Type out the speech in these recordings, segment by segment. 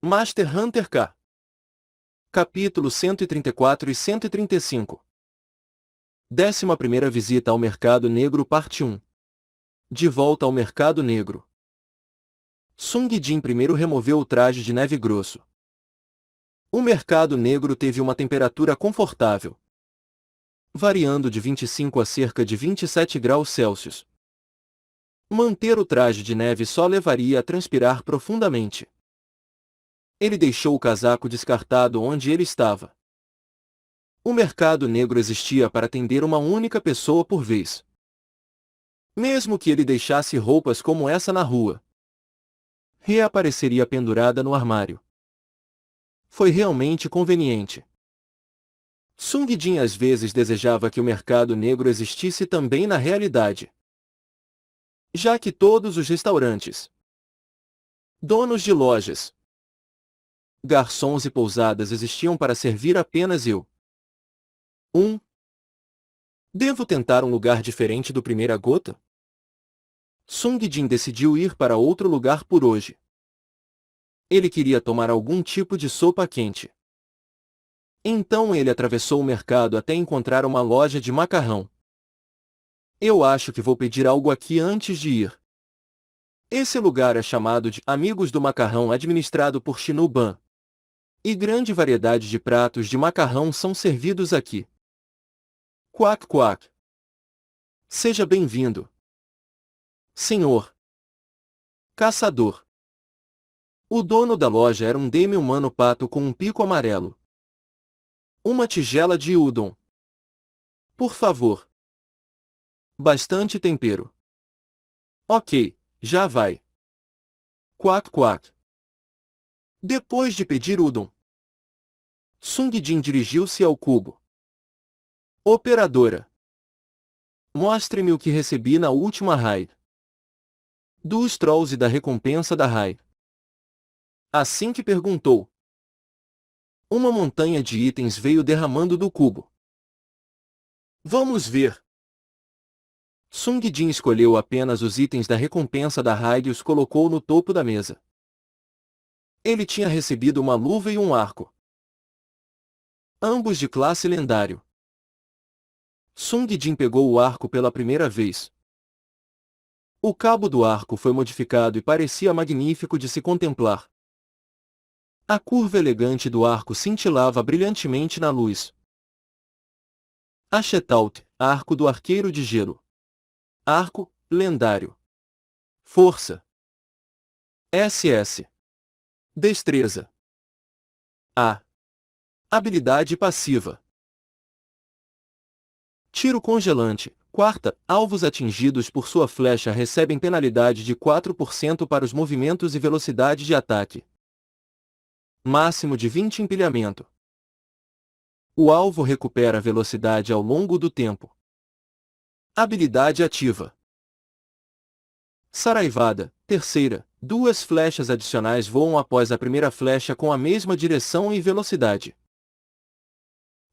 Master Hunter K. Capítulo 134 e 135. 11ª visita ao Mercado Negro Parte 1. De volta ao Mercado Negro. Sung Jin primeiro removeu o traje de neve grosso. O Mercado Negro teve uma temperatura confortável, variando de 25 a cerca de 27 graus Celsius. Manter o traje de neve só levaria a transpirar profundamente. Ele deixou o casaco descartado onde ele estava. O Mercado Negro existia para atender uma única pessoa por vez. Mesmo que ele deixasse roupas como essa na rua, reapareceria pendurada no armário. Foi realmente conveniente. Sung Jin às vezes desejava que o Mercado Negro existisse também na realidade, já que todos os restaurantes, donos de lojas, garçons e pousadas existiam para servir apenas eu. Devo tentar um lugar diferente do Primeira Gota? Sung Jin decidiu ir para outro lugar por hoje. Ele queria tomar algum tipo de sopa quente. Então ele atravessou o mercado até encontrar uma loja de macarrão. Eu acho que vou pedir algo aqui antes de ir. Esse lugar é chamado de Amigos do Macarrão, administrado por Shinu Ban. E grande variedade de pratos de macarrão são servidos aqui. Quack quack. Seja bem-vindo, senhor caçador. O dono da loja era um demi-humano pato com um pico amarelo. Uma tigela de udon. Por favor. Bastante tempero. Ok, já vai. Quack quack. Depois de pedir udon, Sung Jin dirigiu-se ao cubo. Operadora, mostre-me o que recebi na última raid. Dos trolls e da recompensa da raid. Assim que perguntou, uma montanha de itens veio derramando do cubo. Vamos ver. Sung Jin escolheu apenas os itens da recompensa da raid e os colocou no topo da mesa. Ele tinha recebido uma luva e um arco, ambos de classe lendário. Sung Jin pegou o arco pela primeira vez. O cabo do arco foi modificado e parecia magnífico de se contemplar. A curva elegante do arco cintilava brilhantemente na luz. Ashetaut, arco do arqueiro de gelo. Arco, lendário. Força. SS. Destreza. A. Habilidade passiva. Tiro congelante. Quarta, alvos atingidos por sua flecha recebem penalidade de 4% para os movimentos e velocidade de ataque. Máximo de 20 empilhamento. O alvo recupera velocidade ao longo do tempo. Habilidade ativa. Saraivada. Terceira, duas flechas adicionais voam após a primeira flecha com a mesma direção e velocidade.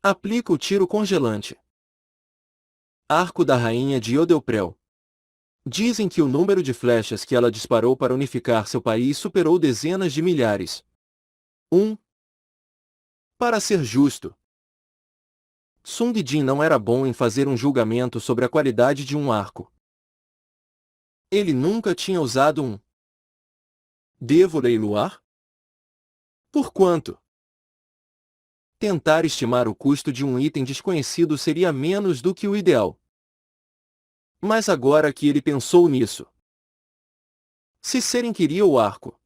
Aplica o tiro congelante. Arco da Rainha de Yodelprel. Dizem que o número de flechas que ela disparou para unificar seu país superou dezenas de milhares. Para ser justo, Sung Jin não era bom em fazer um julgamento sobre a qualidade de um arco. Ele nunca tinha usado um. Devo leiloar? Por quanto? Tentar estimar o custo de um item desconhecido seria menos do que o ideal. Mas agora que ele pensou nisso, se Seren queria o arco,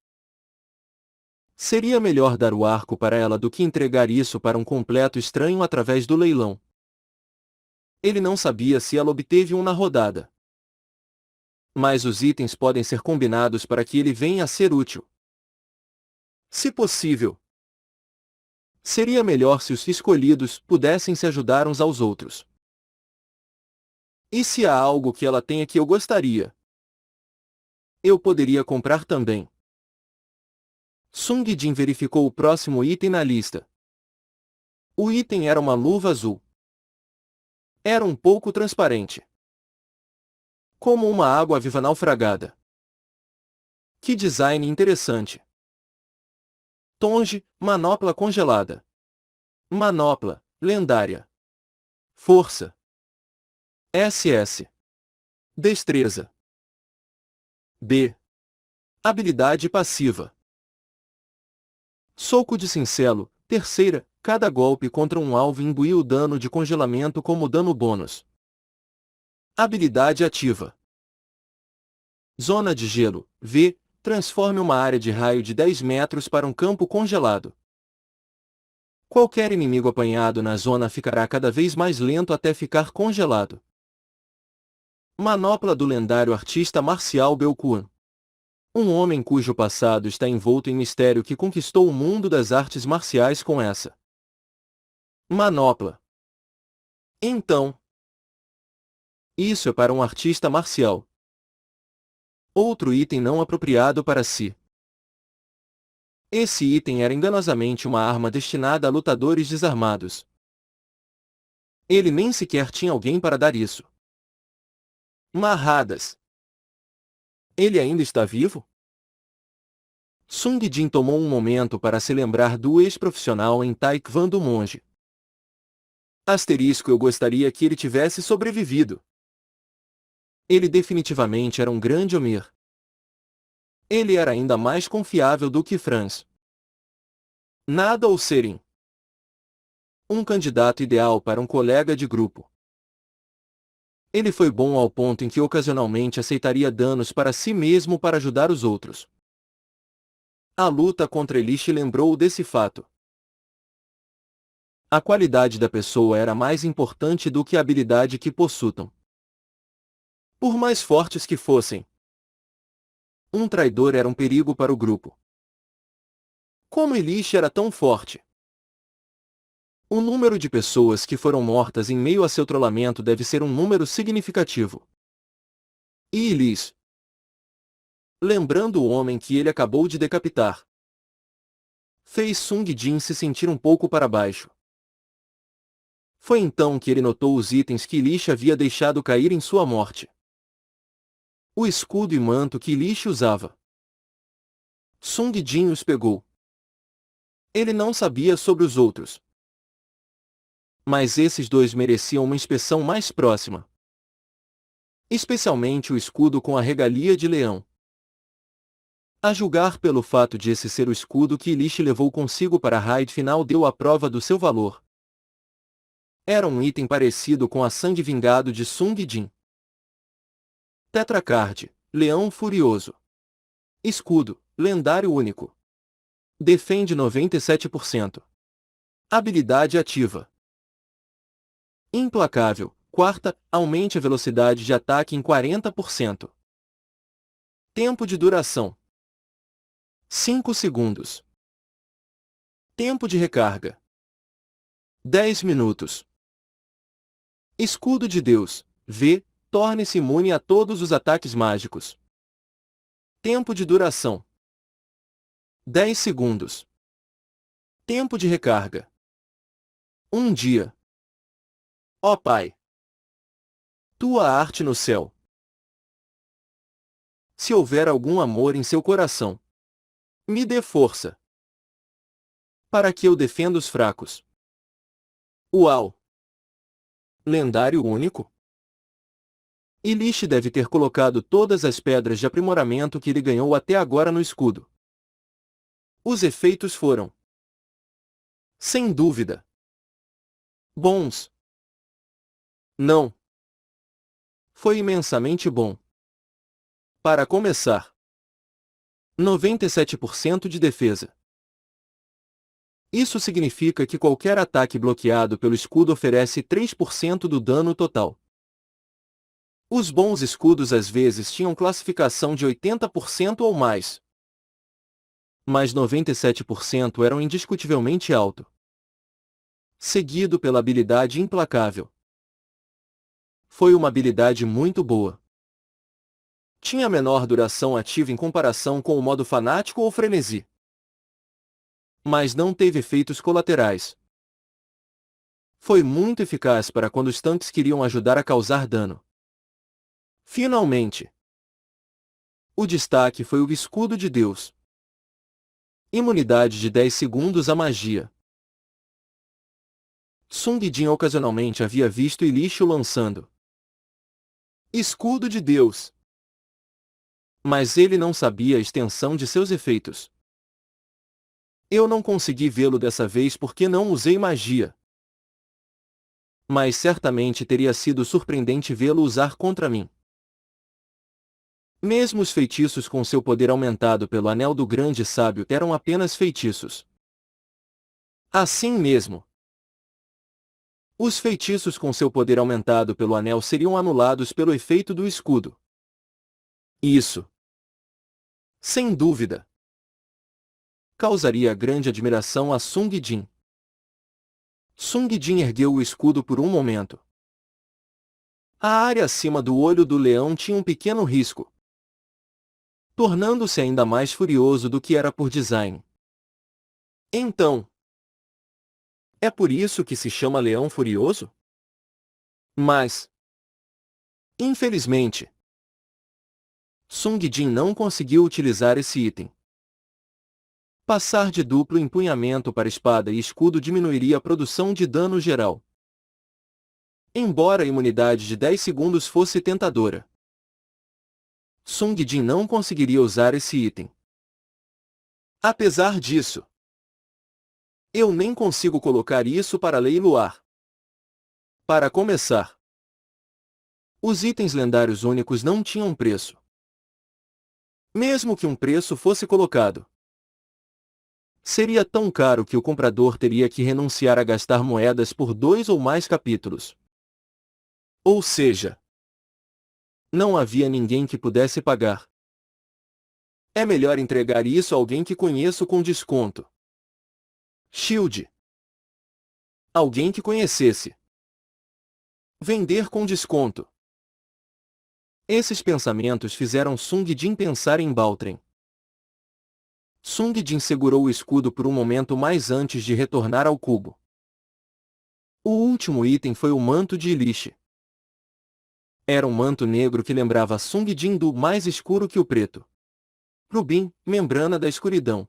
seria melhor dar o arco para ela do que entregar isso para um completo estranho através do leilão. Ele não sabia se ela obteve um na rodada. Mas os itens podem ser combinados para que ele venha a ser útil. Se possível, seria melhor se os escolhidos pudessem se ajudar uns aos outros. E se há algo que ela tenha que eu gostaria, eu poderia comprar também. Sung Jin verificou o próximo item na lista. O item era uma luva azul. Era um pouco transparente, como uma água viva naufragada. Que design interessante. Tonge, manopla congelada. Manopla, lendária. Força. SS. Destreza. B. Habilidade passiva. Soco de cincelo, terceira, cada golpe contra um alvo imbui o dano de congelamento como dano bônus. Habilidade ativa. Zona de gelo, V, transforme uma área de raio de 10 metros para um campo congelado. Qualquer inimigo apanhado na zona ficará cada vez mais lento até ficar congelado. Manopla do lendário artista marcial Belkuan. Um homem cujo passado está envolto em mistério que conquistou o mundo das artes marciais com essa manopla. Então, isso é para um artista marcial. Outro item não apropriado para si. Esse item era enganosamente uma arma destinada a lutadores desarmados. Ele nem sequer tinha alguém para dar isso. Marradas. Ele ainda está vivo? Sung Jin tomou um momento para se lembrar do ex-profissional em Taekwondo monge. Eu gostaria que ele tivesse sobrevivido. Ele definitivamente era um grande Homer. Ele era ainda mais confiável do que Franz. Nada ou serem um candidato ideal para um colega de grupo. Ele foi bom ao ponto em que ocasionalmente aceitaria danos para si mesmo para ajudar os outros. A luta contra Elish lembrou desse fato. A qualidade da pessoa era mais importante do que a habilidade que possuam. Por mais fortes que fossem, um traidor era um perigo para o grupo. Como Elish era tão forte? O número de pessoas que foram mortas em meio a seu trollamento deve ser um número significativo. E Elish, lembrando o homem que ele acabou de decapitar, fez Sung Jin se sentir um pouco para baixo. Foi então que ele notou os itens que Elish havia deixado cair em sua morte. O escudo e manto que Elish usava. Sung Jin os pegou. Ele não sabia sobre os outros. Mas esses dois mereciam uma inspeção mais próxima. Especialmente o escudo com a regalia de leão. A julgar pelo fato de esse ser o escudo que Elish levou consigo para a raid final deu a prova do seu valor. Era um item parecido com a sangue vingado de Sung Jin. Tetracard, Leão Furioso. Escudo, lendário único. Defende 97%. Habilidade ativa. Implacável, quarta, aumente a velocidade de ataque em 40%. Tempo de duração. 5 segundos. Tempo de recarga. 10 minutos. Escudo de Deus, V, torne-se imune a todos os ataques mágicos. Tempo de duração. 10 segundos. Tempo de recarga. 1 dia. Ó Pai, tua arte no céu. Se houver algum amor em seu coração, me dê força, para que eu defenda os fracos. Uau! Lendário único? Elish deve ter colocado todas as pedras de aprimoramento que ele ganhou até agora no escudo. Os efeitos foram, sem dúvida, bons. Não. Foi imensamente bom. Para começar, 97% de defesa. Isso significa que qualquer ataque bloqueado pelo escudo oferece 3% do dano total. Os bons escudos às vezes tinham classificação de 80% ou mais. Mas 97% eram indiscutivelmente alto. Seguido pela habilidade implacável. Foi uma habilidade muito boa. Tinha menor duração ativa em comparação com o modo fanático ou frenesi. Mas não teve efeitos colaterais. Foi muito eficaz para quando os tanques queriam ajudar a causar dano. Finalmente, o destaque foi o escudo de Deus. Imunidade de 10 segundos à magia. Sung Jin ocasionalmente havia visto Ilish lançando Escudo de Deus. Mas ele não sabia a extensão de seus efeitos. Eu não consegui vê-lo dessa vez porque não usei magia. Mas certamente teria sido surpreendente vê-lo usar contra mim. Mesmo os feitiços com seu poder aumentado pelo Anel do Grande Sábio eram apenas feitiços. Assim mesmo, os feitiços com seu poder aumentado pelo Anel seriam anulados pelo efeito do escudo. Isso, sem dúvida, causaria grande admiração a Sung Jin. Sung Jin ergueu o escudo por um momento. A área acima do olho do leão tinha um pequeno risco, tornando-se ainda mais furioso do que era por design. Então, é por isso que se chama Leão Furioso? Mas, infelizmente, Sung Jin não conseguiu utilizar esse item. Passar de duplo empunhamento para espada e escudo diminuiria a produção de dano geral. Embora a imunidade de 10 segundos fosse tentadora, Sung Jin não conseguiria usar esse item. Apesar disso, eu nem consigo colocar isso para leiloar. Para começar, os itens lendários únicos não tinham preço. Mesmo que um preço fosse colocado, seria tão caro que o comprador teria que renunciar a gastar moedas por 2 ou mais capítulos. Ou seja, não havia ninguém que pudesse pagar. É melhor entregar isso a alguém que conheço com desconto. Shield. Alguém que conhecesse. Vender com desconto. Esses pensamentos fizeram Sung Jin pensar em Baltren. Sung Jin segurou o escudo por um momento mais antes de retornar ao cubo. O último item foi o manto de Ilish. Era um manto negro que lembrava Sung Jin do mais escuro que o preto. Rubim, membrana da escuridão.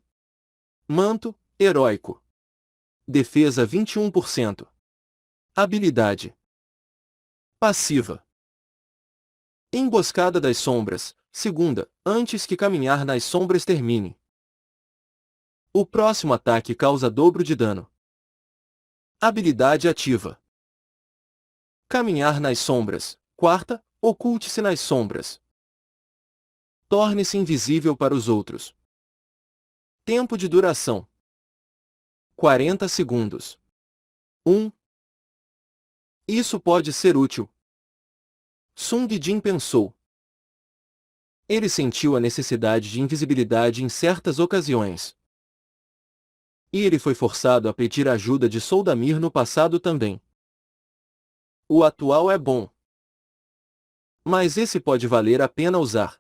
Manto, heróico. Defesa 21%. Habilidade passiva. Emboscada das sombras, segunda, antes que caminhar nas sombras termine. O próximo ataque causa dobro de dano. Habilidade ativa. Caminhar nas sombras, quarta, oculte-se nas sombras. Torne-se invisível para os outros. Tempo de duração: 40 segundos. 1. Isso pode ser útil. Sung Jin pensou. Ele sentiu a necessidade de invisibilidade em certas ocasiões. E ele foi forçado a pedir ajuda de Soldamir no passado também. O atual é bom, mas esse pode valer a pena usar.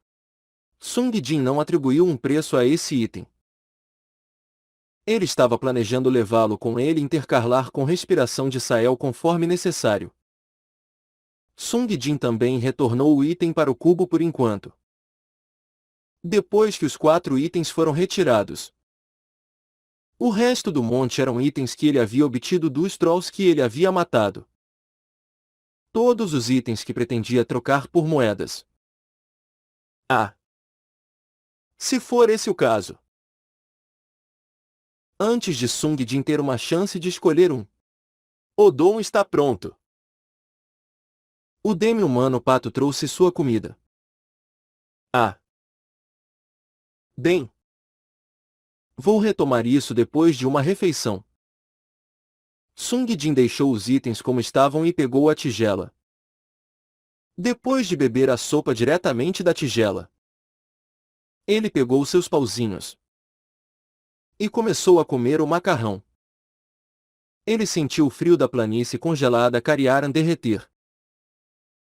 Sung Jin não atribuiu um preço a esse item. Ele estava planejando levá-lo com ele e intercalar com respiração de Sael conforme necessário. Sung Jin também retornou o item para o cubo por enquanto. Depois que os 4 itens foram retirados, o resto do monte eram itens que ele havia obtido dos Trolls que ele havia matado. Todos os itens que pretendia trocar por moedas. Ah! Se for esse o caso. Antes de Sung Jin ter uma chance de escolher um, o dom está pronto. O demi-humano pato trouxe sua comida. Ah! Bem, vou retomar isso depois de uma refeição. Sung Jin deixou os itens como estavam e pegou a tigela. Depois de beber a sopa diretamente da tigela, ele pegou seus pauzinhos e começou a comer o macarrão. Ele sentiu o frio da planície congelada Cariaran derreter.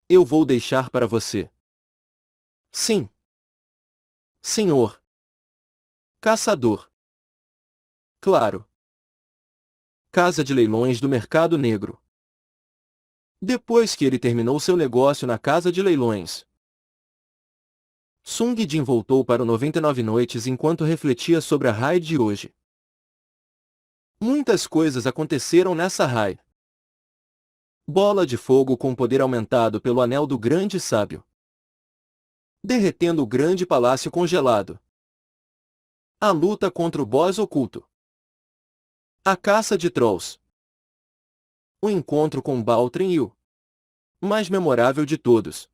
Eu vou deixar para você. Sim. Senhor. Caçador. Claro. Casa de leilões do Mercado Negro. Depois que ele terminou seu negócio na casa de leilões, Sung Jin voltou para o 99 Noites enquanto refletia sobre a raid de hoje. Muitas coisas aconteceram nessa raid. Bola de fogo com poder aumentado pelo anel do grande sábio. Derretendo o grande palácio congelado. A luta contra o boss oculto. A caça de trolls. O encontro com Baltrin e o mais memorável de todos.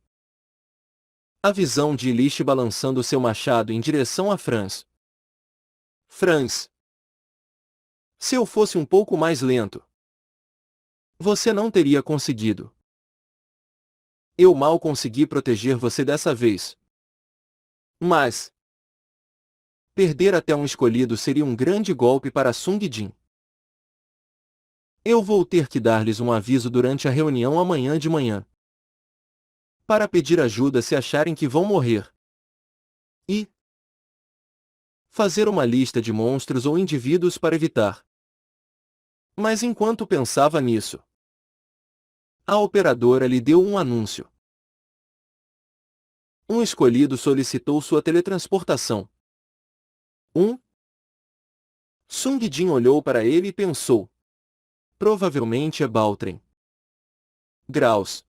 A visão de Elish balançando seu machado em direção a Franz. Franz. Se eu fosse um pouco mais lento, você não teria conseguido. Eu mal consegui proteger você dessa vez. Mas perder até um escolhido seria um grande golpe para Sung Jin. Eu vou ter que dar-lhes um aviso durante a reunião amanhã de manhã. Para pedir ajuda se acharem que vão morrer. E fazer uma lista de monstros ou indivíduos para evitar. Mas enquanto pensava nisso, a operadora lhe deu um anúncio. Um escolhido solicitou sua teletransportação. Sung Jin olhou para ele e pensou. Provavelmente é Baltrin. Graus.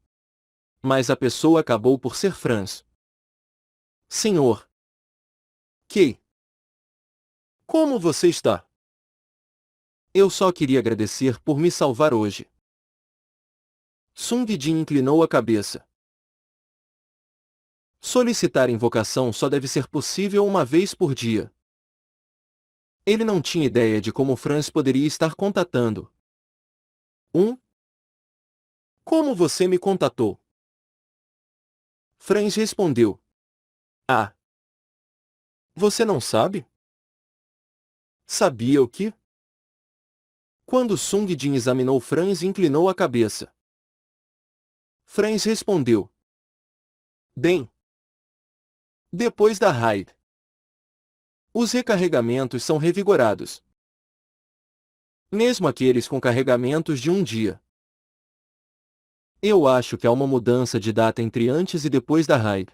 Mas a pessoa acabou por ser Franz. Senhor. Que? Como você está? Eu só queria agradecer por me salvar hoje. Sung Jin inclinou a cabeça. Solicitar invocação só deve ser possível uma vez por dia. Ele não tinha ideia de como Franz poderia estar contatando. Como você me contatou? Franz respondeu. Ah. Você não sabe? Sabia o que? Quando Sung Jin examinou Franz inclinou a cabeça. Franz respondeu. Bem. Depois da raid. Os recarregamentos são revigorados. Mesmo aqueles com carregamentos de um dia. Eu acho que há uma mudança de data entre antes e depois da raid.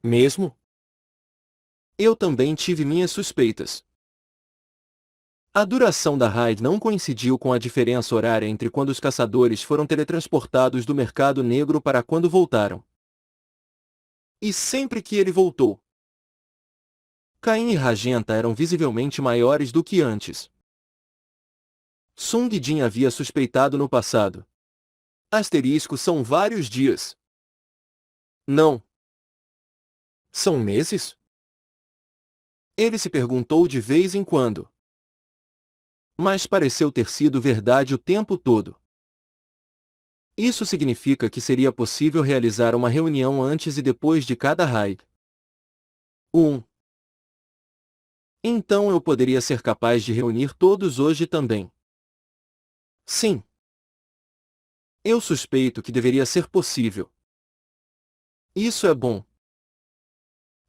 Mesmo? Eu também tive minhas suspeitas. A duração da raid não coincidiu com a diferença horária entre quando os caçadores foram teletransportados do mercado negro para quando voltaram. E sempre que ele voltou, Caim e Ragenta eram visivelmente maiores do que antes. Sung Jin havia suspeitado no passado. Asterisco são vários dias. Não. São meses? Ele se perguntou de vez em quando. Mas pareceu ter sido verdade o tempo todo. Isso significa que seria possível realizar uma reunião antes e depois de cada raid. Então eu poderia ser capaz de reunir todos hoje também. Sim. Eu suspeito que deveria ser possível. Isso é bom.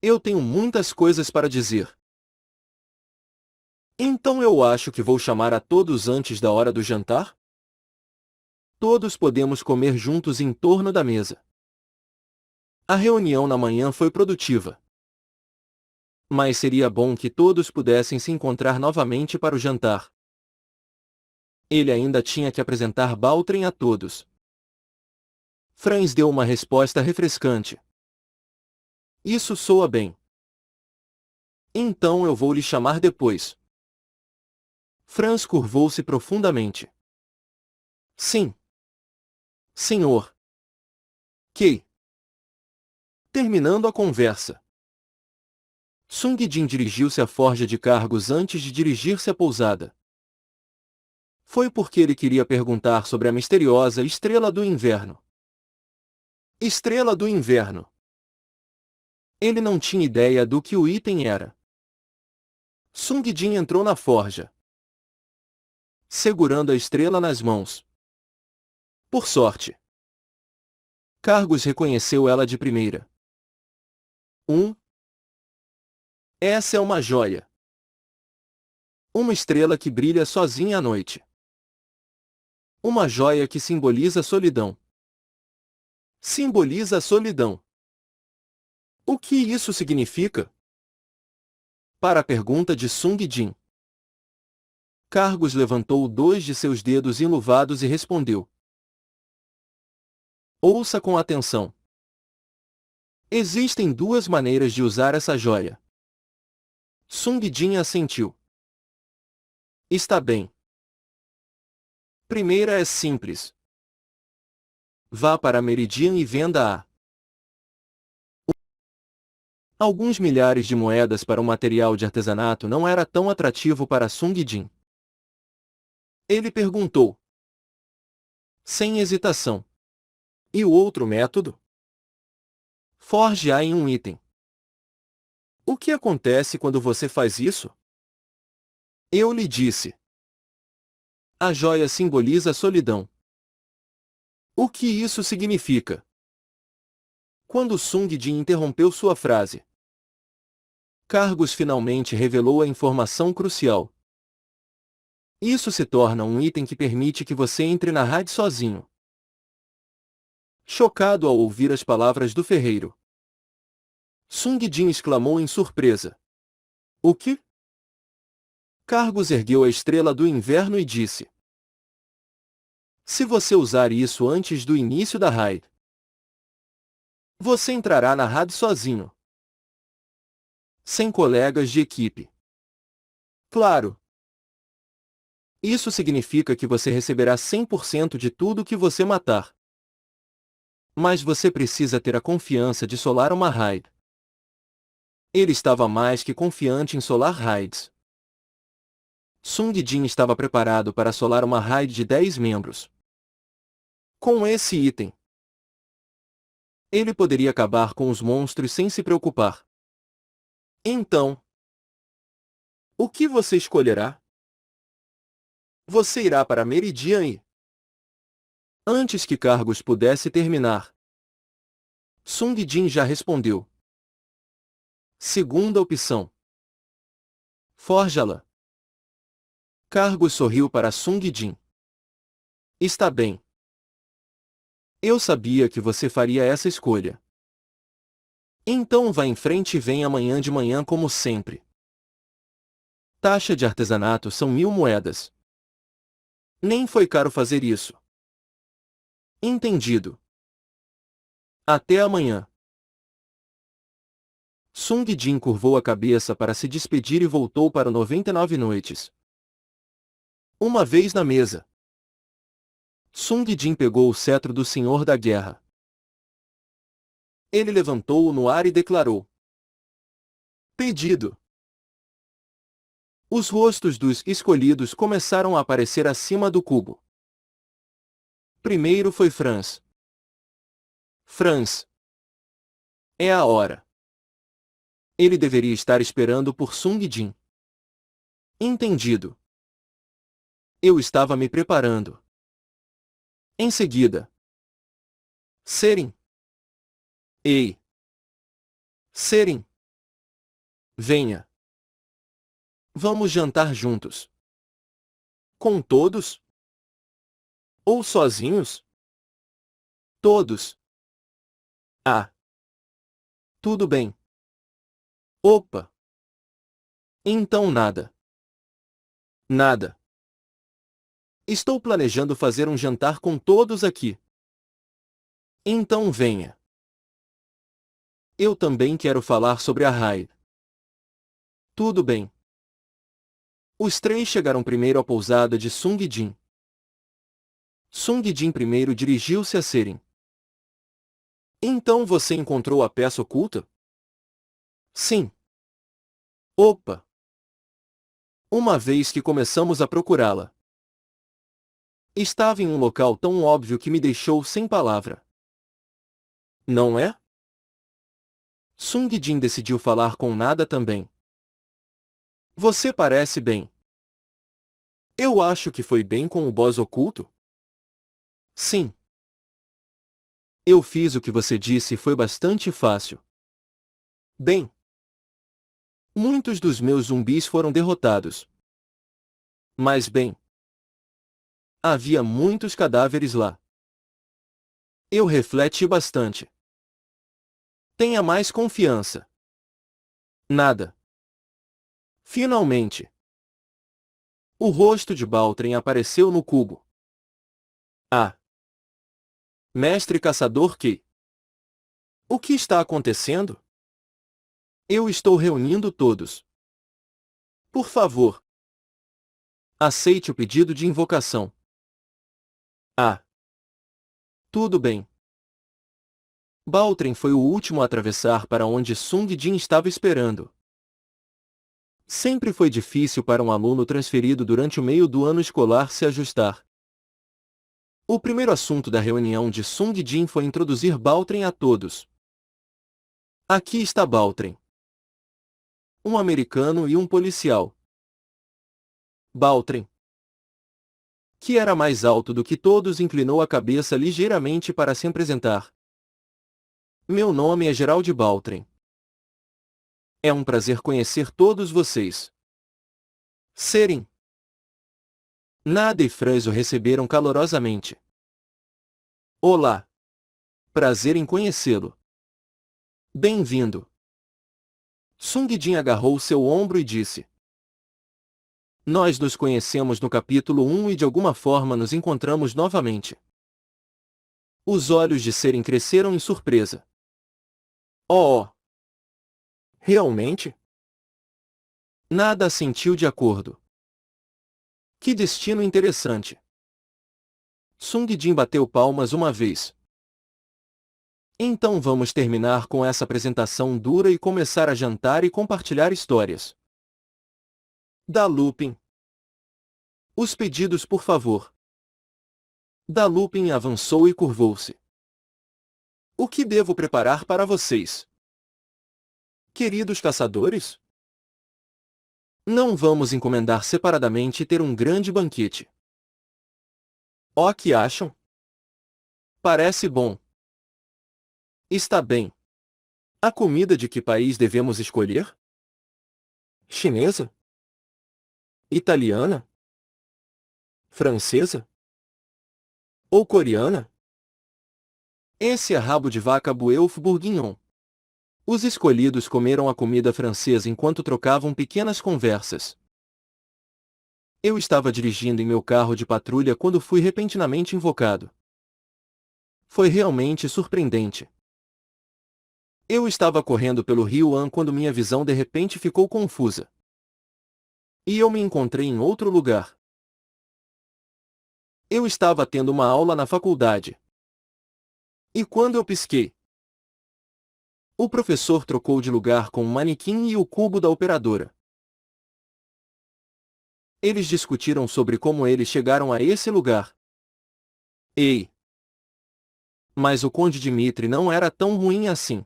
Eu tenho muitas coisas para dizer. Então eu acho que vou chamar a todos antes da hora do jantar? Todos podemos comer juntos em torno da mesa. A reunião na manhã foi produtiva. Mas seria bom que todos pudessem se encontrar novamente para o jantar. Ele ainda tinha que apresentar Baltrin a todos. Franz deu uma resposta refrescante. Isso soa bem. Então eu vou lhe chamar depois. Franz curvou-se profundamente. Sim. Senhor. Que? Terminando a conversa. Sung Jin dirigiu-se à forja de cargos antes de dirigir-se à pousada. Foi porque ele queria perguntar sobre a misteriosa Estrela do Inverno. Estrela do Inverno. Ele não tinha ideia do que o item era. Sung Jin entrou na forja, segurando a estrela nas mãos. Por sorte, Cargos reconheceu ela de primeira. Essa é uma joia. Uma estrela que brilha sozinha à noite. Uma joia que simboliza a solidão. Simboliza a solidão. O que isso significa? Para a pergunta de Sung Jin, Cargus levantou 2 de seus dedos enluvados e respondeu. Ouça com atenção. Existem 2 maneiras de usar essa joia. Sung Jin assentiu. Está bem. Primeira é simples. Vá para a Meridian e venda-a. Alguns milhares de moedas para um material de artesanato não era tão atrativo para Sung Jin. Ele perguntou, sem hesitação. E o outro método? Forje-a em um item. O que acontece quando você faz isso? Eu lhe disse. A joia simboliza a solidão. O que isso significa? Quando Sung Jin interrompeu sua frase, Cargus finalmente revelou a informação crucial. Isso se torna um item que permite que você entre na raid sozinho. Chocado ao ouvir as palavras do ferreiro, Sung Jin exclamou em surpresa. O que? Cargus ergueu a estrela do inverno e disse. Se você usar isso antes do início da raid, você entrará na raid sozinho. Sem colegas de equipe. Claro. Isso significa que você receberá 100% de tudo que você matar. Mas você precisa ter a confiança de solar uma raid. Ele estava mais que confiante em solar raids. Sung Jin estava preparado para solar uma raid de 10 membros. Com esse item, ele poderia acabar com os monstros sem se preocupar. Então, o que você escolherá? Você irá para Meridian e... Antes que Cargus pudesse terminar, Sung Jin já respondeu. Segunda opção. Forja-la. Cargus sorriu para Sung Jin. Está bem. Eu sabia que você faria essa escolha. Então vá em frente e venha amanhã de manhã como sempre. Taxa de artesanato são 1000 moedas. Nem foi caro fazer isso. Entendido. Até amanhã. Sung Jin curvou a cabeça para se despedir e voltou para 99 noites. Uma vez na mesa, Sung Jin pegou o cetro do Senhor da Guerra. Ele levantou-o no ar e declarou. Pedido. Os rostos dos escolhidos começaram a aparecer acima do cubo. Primeiro foi Franz. Franz. É a hora. Ele deveria estar esperando por Sung Jin. Entendido. Eu estava me preparando. Em seguida. Seren. Ei. Seren. Venha. Vamos jantar juntos. Com todos? Ou sozinhos? Todos. Ah. Tudo bem. Opa. Então nada. Nada. Estou planejando fazer um jantar com todos aqui. Então venha. Eu também quero falar sobre a raid. Tudo bem. Os 3 chegaram primeiro à pousada de Sung Jin. Sung Jin primeiro dirigiu-se a Seren. Então você encontrou a peça oculta? Sim. Opa! Uma vez que começamos a procurá-la. Estava em um local tão óbvio que me deixou sem palavra. Não é? Sung Jin decidiu falar com nada também. Você parece bem. Eu acho que foi bem com o boss oculto? Sim. Eu fiz o que você disse e foi bastante fácil. Bem. Muitos dos meus zumbis foram derrotados. Mas bem. Havia muitos cadáveres lá. Eu refleti bastante. Tenha mais confiança. Nada. Finalmente. O rosto de Baltrin apareceu no cubo. Ah! Mestre Caçador Key. O que está acontecendo? Eu estou reunindo todos. Por favor. Aceite o pedido de invocação. Ah! Tudo bem. Baltrin foi o último a atravessar para onde Sung Jin estava esperando. Sempre foi difícil para um aluno transferido durante o meio do ano escolar se ajustar. O primeiro assunto da reunião de Sung Jin foi introduzir Baltrin a todos. Aqui está Baltrin. Um americano e um policial. Baltrin, que era mais alto do que todos, inclinou a cabeça ligeiramente para se apresentar. Meu nome é Gerald Baltrin. É um prazer conhecer todos vocês. Serem. Nada e Franz o receberam calorosamente. Olá. Prazer em conhecê-lo. Bem-vindo. Sung Jin agarrou seu ombro e disse: Nós nos conhecemos no capítulo 1 e de alguma forma nos encontramos novamente. Os olhos de Seren cresceram em surpresa. Oh! Realmente? Nada assentiu de acordo. Que destino interessante. Sung Jin bateu palmas uma vez. Então vamos terminar com essa apresentação dura e começar a jantar e compartilhar histórias. Da Lupin. Os pedidos, por favor. Da Lupin avançou e curvou-se. O que devo preparar para vocês? Queridos caçadores? Não vamos encomendar separadamente e ter um grande banquete. O que acham? Parece bom. Está bem. A comida de que país devemos escolher? Chinesa? Italiana? Francesa? Ou coreana? Esse é rabo de vaca Boeuf Bourguignon. Os escolhidos comeram a comida francesa enquanto trocavam pequenas conversas. Eu estava dirigindo em meu carro de patrulha quando fui repentinamente invocado. Foi realmente surpreendente. Eu estava correndo pelo rio An quando minha visão de repente ficou confusa. E eu me encontrei em outro lugar. Eu estava tendo uma aula na faculdade. E quando eu pisquei, o professor trocou de lugar com o manequim e o cubo da operadora. Eles discutiram sobre como eles chegaram a esse lugar. Ei! Mas o Conde Dmitri não era tão ruim assim.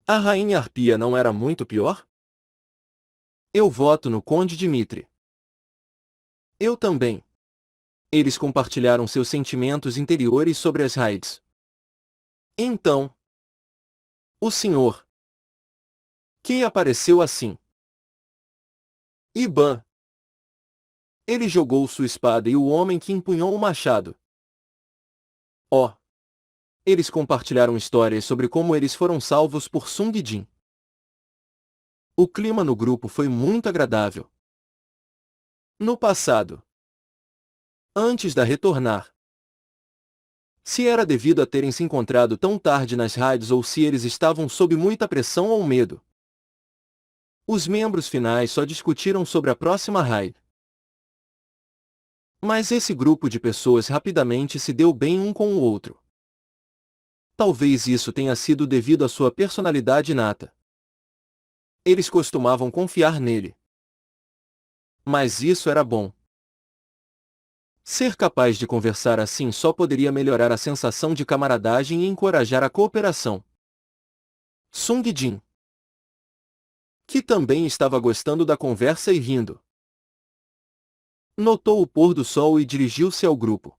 A Rainha Arpia não era muito pior? Eu voto no Conde Dmitri. Eu também. Eles compartilharam seus sentimentos interiores sobre as raids. Então, o senhor que apareceu assim. Iban. Ele jogou sua espada e o homem que empunhou o machado. Oh! Eles compartilharam histórias sobre como eles foram salvos por Sung Jin. O clima no grupo foi muito agradável. No passado. Antes da retornar. Se era devido a terem se encontrado tão tarde nas raids ou se eles estavam sob muita pressão ou medo. Os membros finais só discutiram sobre a próxima raid. Mas esse grupo de pessoas rapidamente se deu bem um com o outro. Talvez isso tenha sido devido à sua personalidade inata. Eles costumavam confiar nele. Mas isso era bom. Ser capaz de conversar assim só poderia melhorar a sensação de camaradagem e encorajar a cooperação. Sung Jin, que também estava gostando da conversa e rindo, notou o pôr do sol e dirigiu-se ao grupo.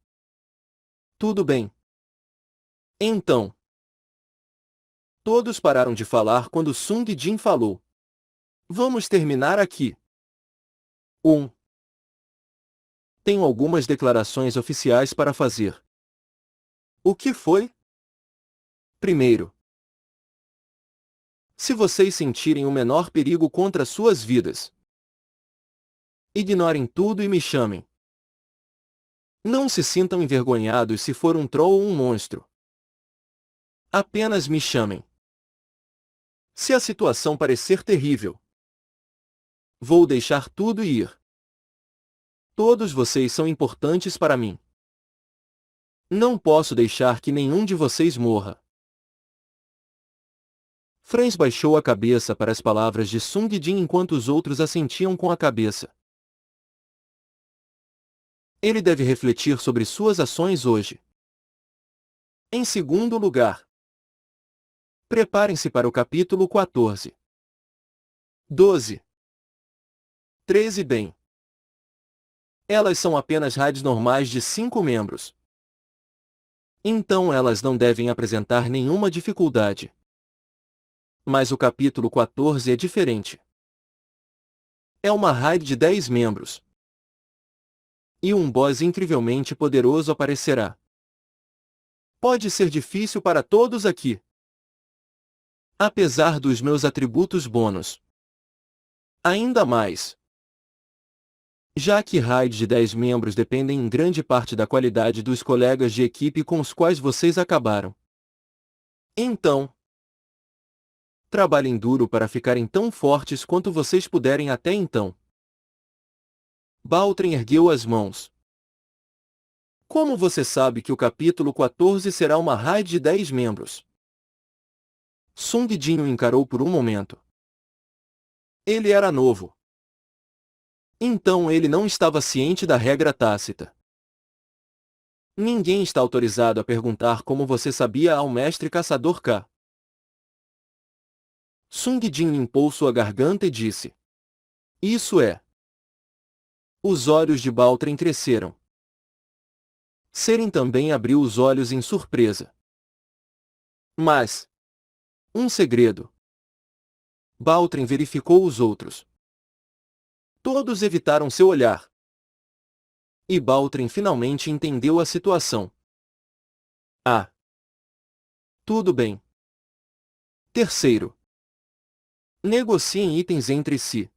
Tudo bem. Então. Todos pararam de falar quando Sung Jin falou. Vamos terminar aqui. 1. Tenho algumas declarações oficiais para fazer. O que foi? Primeiro, Se vocês sentirem o menor perigo contra suas vidas, ignorem tudo e me chamem. Não se sintam envergonhados se for um troll ou um monstro. Apenas me chamem. Se a situação parecer terrível, vou deixar tudo e ir. Todos vocês são importantes para mim. Não posso deixar que nenhum de vocês morra. Franz baixou a cabeça para as palavras de Sung Jin enquanto os outros assentiam com a cabeça. Ele deve refletir sobre suas ações hoje. Em segundo lugar, preparem-se para o capítulo 14. 12. 13 bem. Elas são apenas raids normais de 5 membros. Então elas não devem apresentar nenhuma dificuldade. Mas o capítulo 14 é diferente. É uma raid de 10 membros. E um boss incrivelmente poderoso aparecerá. Pode ser difícil para todos aqui. Apesar dos meus atributos bônus. Ainda mais. Já que raids de 10 membros dependem em grande parte da qualidade dos colegas de equipe com os quais vocês acabaram. Então, trabalhem duro para ficarem tão fortes quanto vocês puderem até então. Baltrin ergueu as mãos. Como você sabe que o capítulo 14 será uma raid de 10 membros? Sung Jin o encarou por um momento. Ele era novo. Então ele não estava ciente da regra tácita. Ninguém está autorizado a perguntar como você sabia ao mestre caçador K. Sung Jin limpou sua garganta e disse. Isso é. Os olhos de Baltrin cresceram. Seren também abriu os olhos em surpresa. Mas... um segredo. Baltrin verificou os outros. Todos evitaram seu olhar. E Baltrin finalmente entendeu a situação. Ah. Tudo bem. Terceiro. Negociem itens entre si.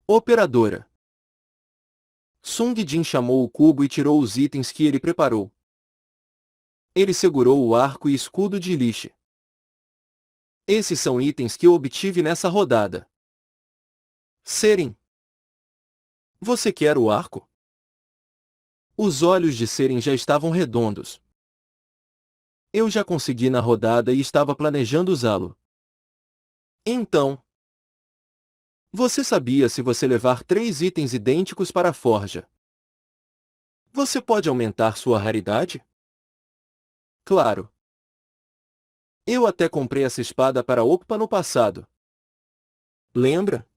Operadora. Sung Jin chamou o cubo e tirou os itens que ele preparou. Ele segurou o arco e escudo de Liche. Esses são itens que eu obtive nessa rodada. Seren. Você quer o arco? Os olhos de Seren já estavam redondos. Eu já consegui na rodada e estava planejando usá-lo. Então, você sabia se você levar 3 itens idênticos para a forja, você pode aumentar sua raridade? Claro. Eu até comprei essa espada para Okpa no passado. Lembra?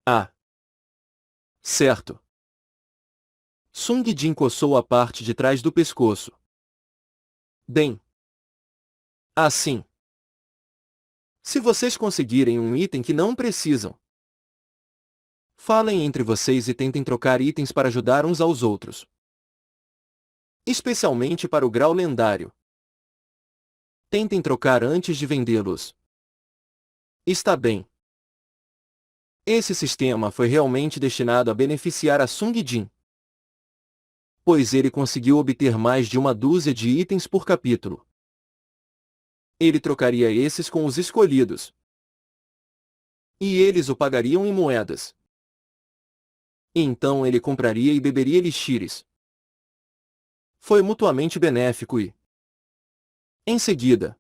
Ah. Certo. Sung Jin coçou a parte de trás do pescoço. Bem. Assim. Se vocês conseguirem um item que não precisam, falem entre vocês e tentem trocar itens para ajudar uns aos outros. Especialmente para o grau lendário. Tentem trocar antes de vendê-los. Está bem. Esse sistema foi realmente destinado a beneficiar a Sung Jin, pois ele conseguiu obter mais de uma dúzia de itens por capítulo. Ele trocaria esses com os escolhidos. E eles o pagariam em moedas. Então ele compraria e beberia elixires. Foi mutuamente benéfico e... em seguida,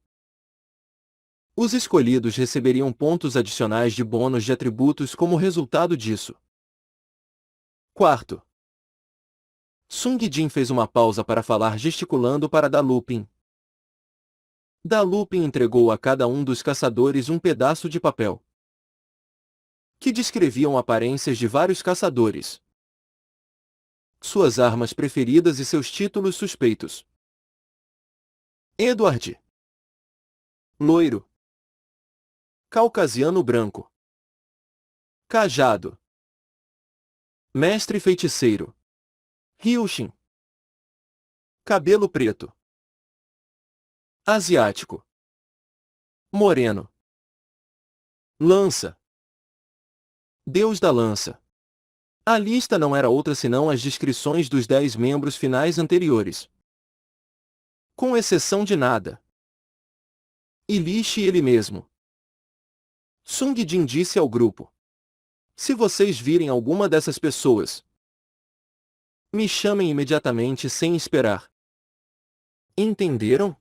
os escolhidos receberiam pontos adicionais de bônus de atributos como resultado disso. Quarto. Sung Jin fez uma pausa para falar gesticulando para Dalupin. Dalupin entregou a cada um dos caçadores um pedaço de papel que descreviam aparências de vários caçadores, suas armas preferidas e seus títulos suspeitos. Edward. Loiro. Caucasiano branco. Cajado. Mestre feiticeiro. Ryushin. Cabelo preto. Asiático. Moreno. Lança. Deus da lança. A lista não era outra senão as descrições dos 10 membros finais anteriores. Com exceção de nada. Ilish ele mesmo. Sung Jin disse ao grupo. Se vocês virem alguma dessas pessoas, me chamem imediatamente sem esperar. Entenderam?